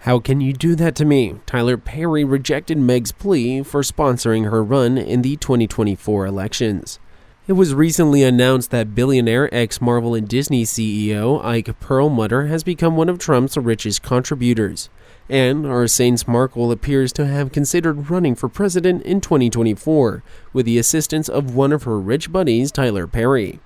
How can you do that to me? Tyler Perry rejected Meg's plea for sponsoring her run in the 2024 elections. It was recently announced that billionaire ex-Marvel and Disney CEO Ike Perlmutter has become one of Trump's richest contributors, and our Saints Markle appears to have considered running for president in 2024 with the assistance of one of her rich buddies, Tyler Perry.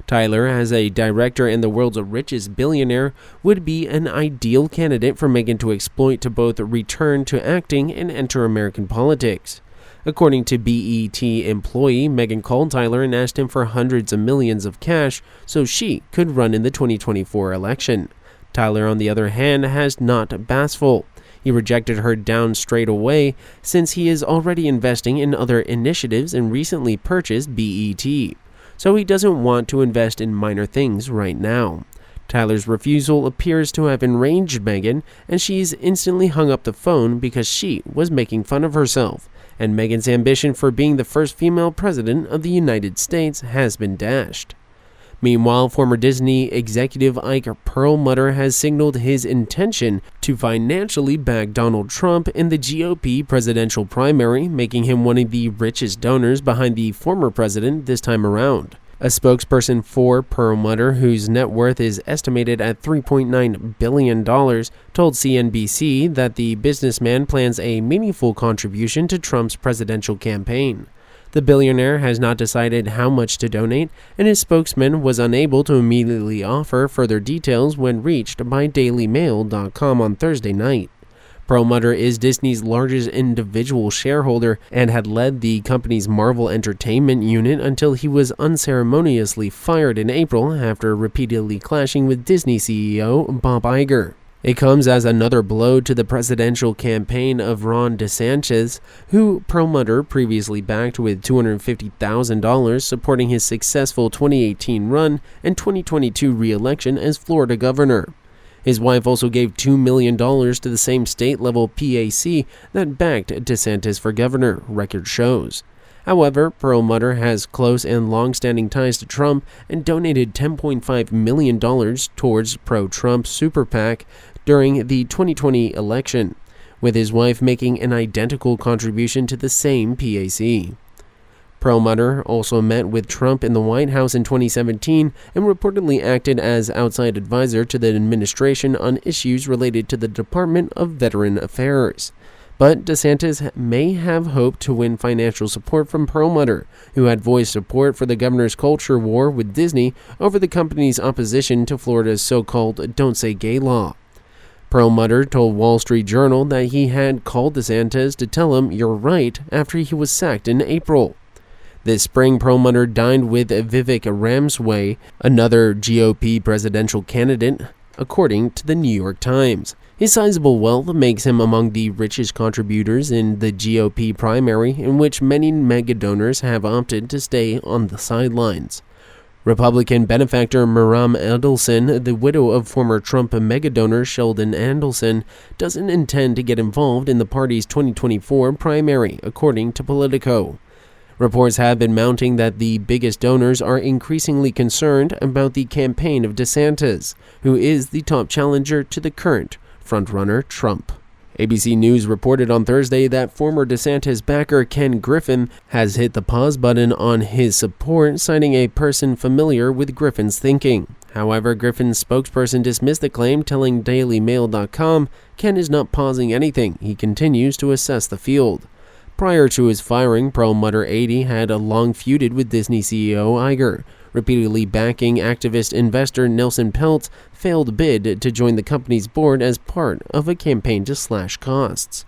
Tyler, as a director and the world's richest billionaire, would be an ideal candidate for Meghan to exploit to both return to acting and enter American politics. According to BET employee, Meghan called Tyler and asked him for hundreds of millions of cash so she could run in the 2024 election. Tyler, on the other hand, has not bashful. He rejected her down straight away since he is already investing in other initiatives and recently purchased BET. So he doesn't want to invest in minor things right now. Tyler's refusal appears to have enraged Meghan, and she's instantly hung up the phone because she was making fun of herself, and Meghan's ambition for being the first female president of the United States has been dashed. Meanwhile, former Disney executive Ike Perlmutter has signaled his intention to financially back Donald Trump in the GOP presidential primary, making him one of the richest donors behind the former president this time around. A spokesperson for Perlmutter, whose net worth is estimated at $3.9 billion, told CNBC that the businessman plans a meaningful contribution to Trump's presidential campaign. The billionaire has not decided how much to donate, and his spokesman was unable to immediately offer further details when reached by dailymail.com on Thursday night. Perlmutter is Disney's largest individual shareholder and had led the company's Marvel Entertainment unit until he was unceremoniously fired in April after repeatedly clashing with Disney CEO Bob Iger. It comes as another blow to the presidential campaign of Ron DeSantis, who Perlmutter previously backed with $250,000, supporting his successful 2018 run and 2022 re-election as Florida governor. His wife also gave $2 million to the same state-level PAC that backed DeSantis for governor, record shows. However, Perlmutter has close and long-standing ties to Trump and donated $10.5 million towards pro-Trump super PAC during the 2020 election, with his wife making an identical contribution to the same PAC. Perlmutter also met with Trump in the White House in 2017 and reportedly acted as outside advisor to the administration on issues related to the Department of Veteran Affairs. But DeSantis may have hoped to win financial support from Perlmutter, who had voiced support for the governor's culture war with Disney over the company's opposition to Florida's so-called Don't Say Gay law. Perlmutter told Wall Street Journal that he had called DeSantis to tell him "you're right" after he was sacked in April. This spring, Perlmutter dined with Vivek Ramaswamy, another GOP presidential candidate, according to the New York Times. His sizable wealth makes him among the richest contributors in the GOP primary, in which many mega donors have opted to stay on the sidelines. Republican benefactor Miriam Adelson, the widow of former Trump mega donor Sheldon Adelson, doesn't intend to get involved in the party's 2024 primary, according to Politico. Reports have been mounting that the biggest donors are increasingly concerned about the campaign of DeSantis, who is the top challenger to the current frontrunner Trump. ABC News reported on Thursday that former DeSantis backer Ken Griffin has hit the pause button on his support, citing a person familiar with Griffin's thinking. However, Griffin's spokesperson dismissed the claim, telling dailymail.com, "Ken is not pausing anything. He continues to assess the field." Prior to his firing, Perlmutter, 80, had a long feuded with Disney CEO Iger, repeatedly backing activist investor Nelson Peltz's failed bid to join the company's board as part of a campaign to slash costs.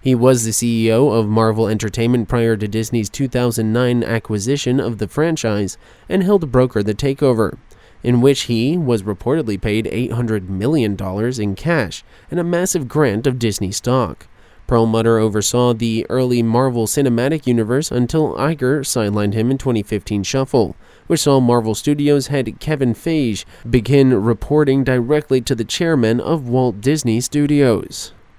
He was the CEO of Marvel Entertainment prior to Disney's 2009 acquisition of the franchise and helped broker the takeover, in which he was reportedly paid $800 million in cash and a massive grant of Disney stock. Perlmutter oversaw the early Marvel Cinematic Universe until Iger sidelined him in 2015 shuffle, which saw Marvel Studios head Kevin Feige begin reporting directly to the chairman of Walt Disney Studios.